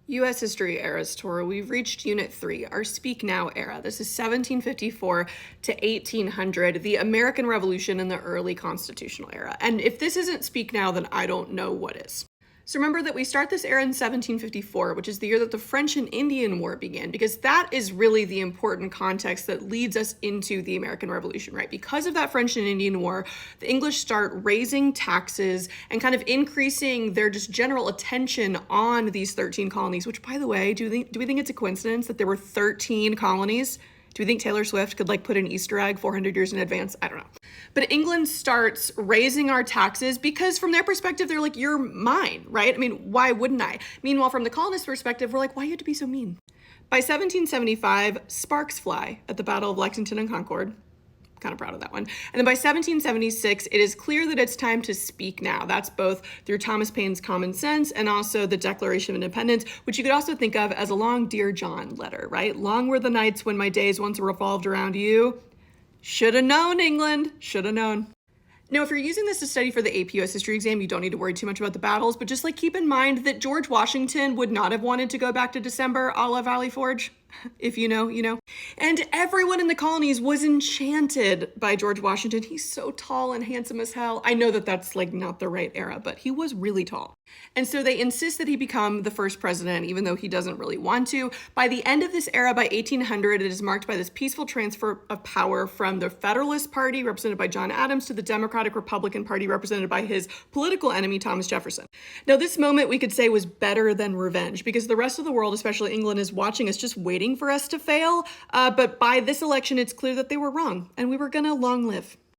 U.S. History Eras Tour, we've reached Unit 3, our Speak Now era. This is 1754 to 1800, the American Revolution and the early constitutional era. And if this isn't Speak Now, then I don't know what is. So remember that we start this era in 1754, which is the year that the French and Indian War began, because that is really the important context that leads us into the American Revolution, right? Because of that French and Indian War, the English start raising taxes and kind of increasing their just general attention on these 13 colonies, which, by the way, do we think it's a coincidence that there were 13 colonies? Do we think Taylor Swift could put an Easter egg 400 years in advance? I don't know. But England starts raising our taxes because from their perspective, they're like, you're mine, right? I mean, why wouldn't I? Meanwhile, from the colonist perspective, we're like, why you have to be so mean? By 1775, sparks fly at the Battle of Lexington and Concord. Kind of proud of that one. And then by 1776, it is clear that it's time to speak now. That's both through Thomas Paine's Common Sense and also the Declaration of Independence, which you could also think of as a long Dear John letter, right? Long were the nights when my days once revolved around you. Should have known, England. Should have known. Now, if you're using this to study for the AP US History exam, you don't need to worry too much about the battles, but just keep in mind that George Washington would not have wanted to go back to December a la Valley Forge. If you know, you know. And everyone in the colonies was enchanted by George Washington. He's so tall and handsome as hell. I know that that's not the right era, but he was really tall. And so they insist that he become the first president, even though he doesn't really want to. By the end of this era, by 1800, it is marked by this peaceful transfer of power from the Federalist Party, represented by John Adams, to the Democratic Republican Party, represented by his political enemy, Thomas Jefferson. Now, this moment we could say was better than revenge, because the rest of the world, especially England, is watching us, just waiting for us to fail. But by this election, it's clear that they were wrong, and we were gonna long live.